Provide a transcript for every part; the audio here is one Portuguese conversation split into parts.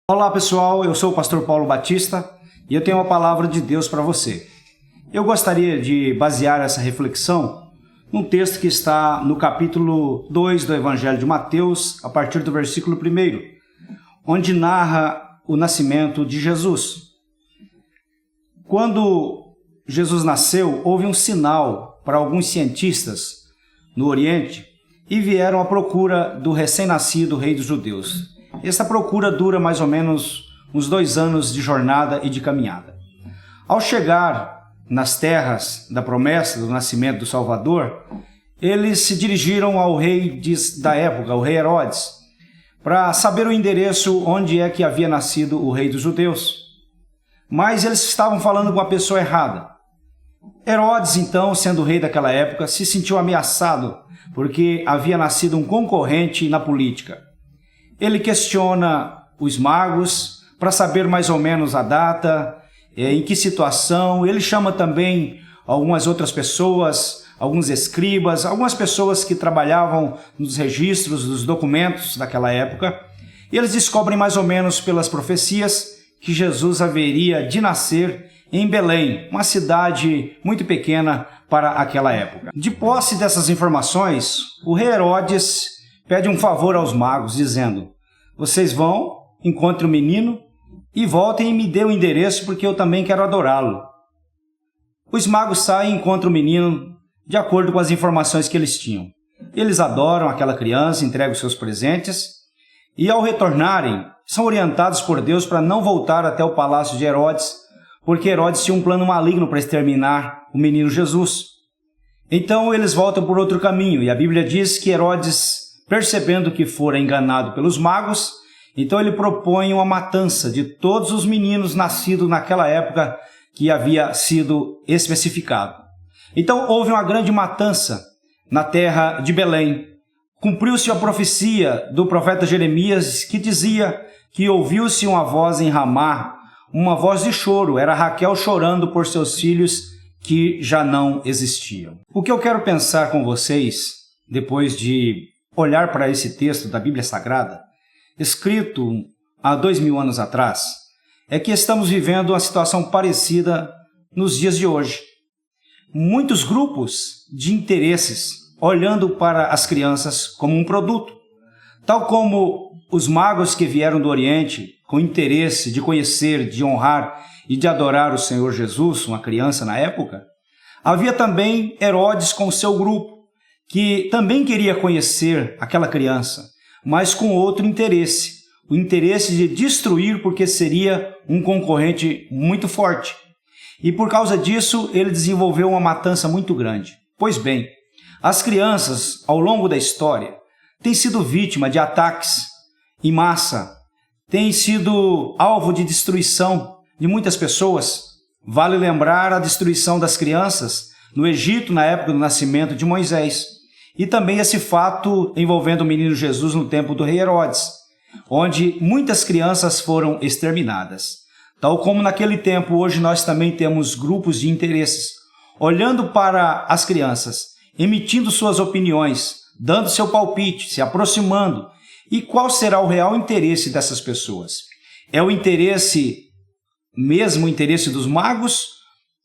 Olá pessoal, eu sou o pastor Paulo Batista e eu tenho uma palavra de Deus para você. Eu gostaria de basear essa reflexão num texto que está no capítulo 2 do Evangelho de Mateus, a partir do versículo 1, onde narra o nascimento de Jesus. Quando Jesus nasceu, houve um sinal para alguns cientistas no Oriente e vieram à procura do recém-nascido rei dos judeus. Esta procura dura mais ou menos uns 2 anos de jornada e de caminhada. Ao chegar nas terras da promessa do nascimento do Salvador, eles se dirigiram ao rei da época, o rei Herodes, para saber o endereço onde é que havia nascido o rei dos judeus. Mas eles estavam falando com a pessoa errada. Herodes, então, sendo o rei daquela época, se sentiu ameaçado porque havia nascido um concorrente na política. Ele questiona os magos para saber mais ou menos a data, em que situação. Ele chama também algumas outras pessoas, alguns escribas, algumas pessoas que trabalhavam nos registros dos documentos daquela época. E eles descobrem mais ou menos pelas profecias que Jesus haveria de nascer em Belém, uma cidade muito pequena para aquela época. De posse dessas informações, o rei Herodes pede um favor aos magos, dizendo: vocês vão, encontrem o menino e voltem e me dê o endereço porque eu também quero adorá-lo. Os magos saem e encontram o menino de acordo com as informações que eles tinham. Eles adoram aquela criança, entregam seus presentes e, ao retornarem, são orientados por Deus para não voltar até o palácio de Herodes, porque Herodes tinha um plano maligno para exterminar o menino Jesus. Então eles voltam por outro caminho e a Bíblia diz que Herodes, percebendo que fora enganado pelos magos, então ele propõe uma matança de todos os meninos nascidos naquela época que havia sido especificado. Então houve uma grande matança na terra de Belém. Cumpriu-se a profecia do profeta Jeremias, que dizia que ouviu-se uma voz em Ramá, uma voz de choro, era Raquel chorando por seus filhos que já não existiam. O que eu quero pensar com vocês, depois de olhar para esse texto da Bíblia Sagrada, escrito há 2000 anos atrás, é que estamos vivendo uma situação parecida nos dias de hoje. Muitos grupos de interesses olhando para as crianças como um produto, tal como os magos que vieram do Oriente com interesse de conhecer, de honrar e de adorar o Senhor Jesus, uma criança na época. Havia também Herodes com o seu grupo, que também queria conhecer aquela criança, mas com outro interesse, o interesse de destruir porque seria um concorrente muito forte. E por causa disso, ele desenvolveu uma matança muito grande. Pois bem, as crianças, ao longo da história, têm sido vítima de ataques em massa, têm sido alvo de destruição de muitas pessoas. Vale lembrar a destruição das crianças no Egito na época do nascimento de Moisés. E também esse fato envolvendo o menino Jesus no tempo do rei Herodes, onde muitas crianças foram exterminadas. Tal como naquele tempo, hoje nós também temos grupos de interesses, olhando para as crianças, emitindo suas opiniões, dando seu palpite, se aproximando. E qual será o real interesse dessas pessoas? É o mesmo interesse dos magos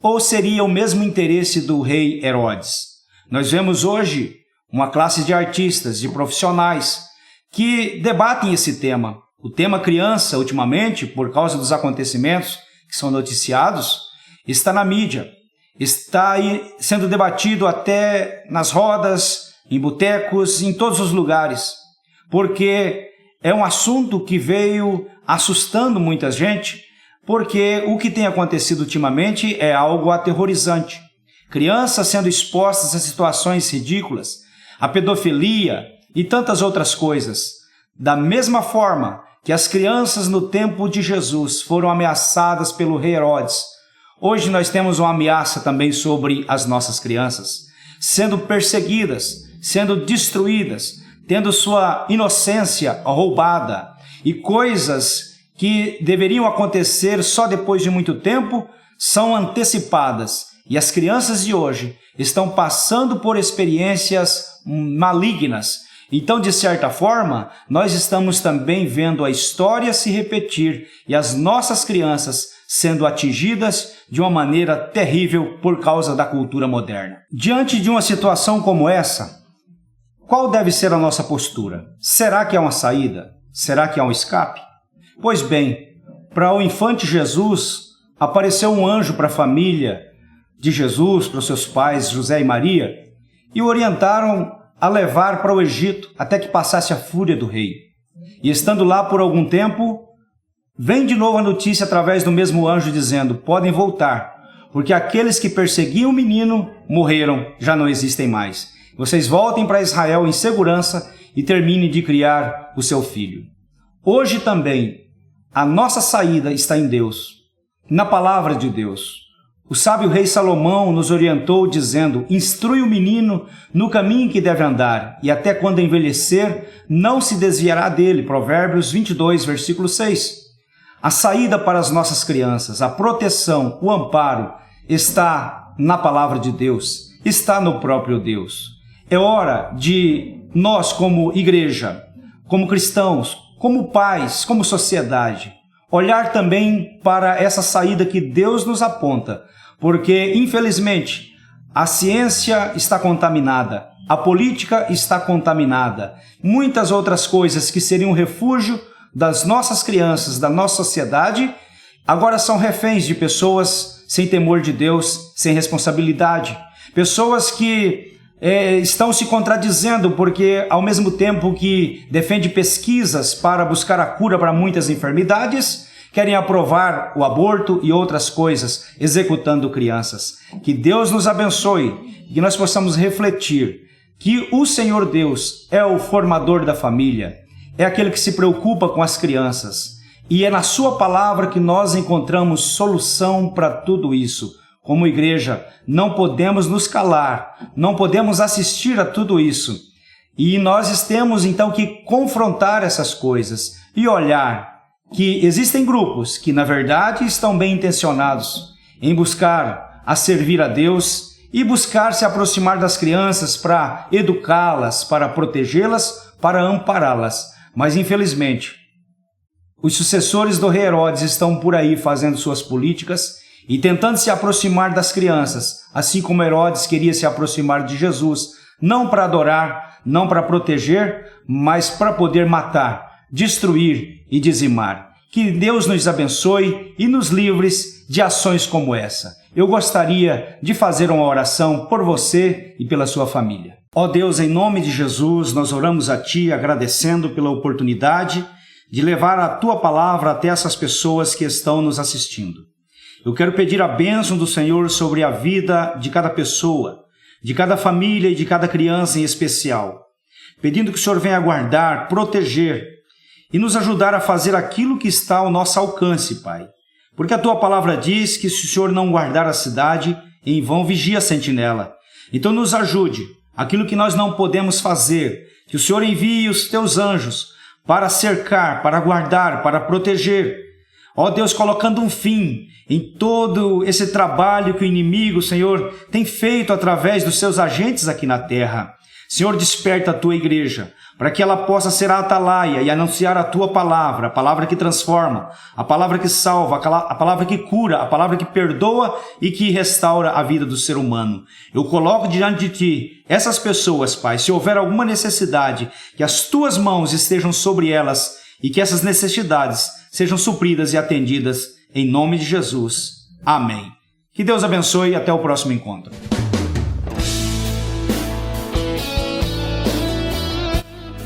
ou seria o mesmo interesse do rei Herodes? Nós vemos hoje uma classe de artistas, de profissionais que debatem esse tema. O tema criança, ultimamente, por causa dos acontecimentos que são noticiados, está na mídia, está aí sendo debatido até nas rodas, em botecos, em todos os lugares, porque é um assunto que veio assustando muita gente, porque o que tem acontecido ultimamente é algo aterrorizante. Crianças sendo expostas a situações ridículas, a pedofilia e tantas outras coisas. Da mesma forma que as crianças no tempo de Jesus foram ameaçadas pelo rei Herodes, hoje nós temos uma ameaça também sobre as nossas crianças, sendo perseguidas, sendo destruídas, tendo sua inocência roubada, e coisas que deveriam acontecer só depois de muito tempo são antecipadas. E as crianças de hoje estão passando por experiências malignas Então, de certa forma, nós estamos também vendo a história se repetir e as nossas crianças sendo atingidas de uma maneira terrível por causa da cultura moderna. Diante de uma situação como essa, qual deve ser a nossa postura? Será que há uma saída? Será que há um escape? Pois bem, para o infante Jesus, apareceu um anjo para a família de Jesus, para os seus pais, José e Maria, e o orientaram a levar para o Egito até que passasse a fúria do rei. E estando lá por algum tempo, vem de novo a notícia através do mesmo anjo dizendo: podem voltar, porque aqueles que perseguiam o menino morreram, já não existem mais. Vocês voltem para Israel em segurança e terminem de criar o seu filho. Hoje também, a nossa saída está em Deus, na palavra de Deus. O sábio rei Salomão nos orientou dizendo: instrui o menino no caminho que deve andar, e até quando envelhecer, não se desviará dele. Provérbios 22, versículo 6. A saída para as nossas crianças, a proteção, o amparo, está na palavra de Deus, está no próprio Deus. É hora de nós, como igreja, como cristãos, como pais, como sociedade, olhar também para essa saída que Deus nos aponta, porque, infelizmente, a ciência está contaminada, a política está contaminada, muitas outras coisas que seriam refúgio das nossas crianças, da nossa sociedade, agora são reféns de pessoas sem temor de Deus, sem responsabilidade, pessoas que estão se contradizendo porque, ao mesmo tempo que defende pesquisas para buscar a cura para muitas enfermidades, querem aprovar o aborto e outras coisas, executando crianças. Que Deus nos abençoe e que nós possamos refletir que o Senhor Deus é o formador da família, é aquele que se preocupa com as crianças, e é na sua palavra que nós encontramos solução para tudo isso. Como igreja, não podemos nos calar, não podemos assistir a tudo isso. E nós temos então que confrontar essas coisas e olhar que existem grupos que, na verdade, estão bem intencionados em buscar a servir a Deus e buscar se aproximar das crianças para educá-las, para protegê-las, para ampará-las. Mas, infelizmente, os sucessores do rei Herodes estão por aí fazendo suas políticas e tentando se aproximar das crianças, assim como Herodes queria se aproximar de Jesus, não para adorar, não para proteger, mas para poder matar, destruir e dizimar. Que Deus nos abençoe e nos livre de ações como essa. Eu gostaria de fazer uma oração por você e pela sua família. Ó Deus, em nome de Jesus, nós oramos a Ti agradecendo pela oportunidade de levar a Tua palavra até essas pessoas que estão nos assistindo. Eu quero pedir a bênção do Senhor sobre a vida de cada pessoa, de cada família e de cada criança em especial, pedindo que o Senhor venha guardar, proteger e nos ajudar a fazer aquilo que está ao nosso alcance, Pai. Porque a Tua palavra diz que se o Senhor não guardar a cidade, em vão vigia a sentinela. Então nos ajude, aquilo que nós não podemos fazer, que o Senhor envie os Teus anjos para cercar, para guardar, para proteger. Ó Deus, colocando um fim em todo esse trabalho que o inimigo, Senhor, tem feito através dos seus agentes aqui na terra. Senhor, desperta a Tua igreja, para que ela possa ser a atalaia e anunciar a Tua palavra, a palavra que transforma, a palavra que salva, a palavra que cura, a palavra que perdoa e que restaura a vida do ser humano. Eu coloco diante de Ti essas pessoas, Pai, se houver alguma necessidade, que as Tuas mãos estejam sobre elas e que essas necessidades sejam supridas e atendidas em nome de Jesus. Amém. Que Deus abençoe e até o próximo encontro.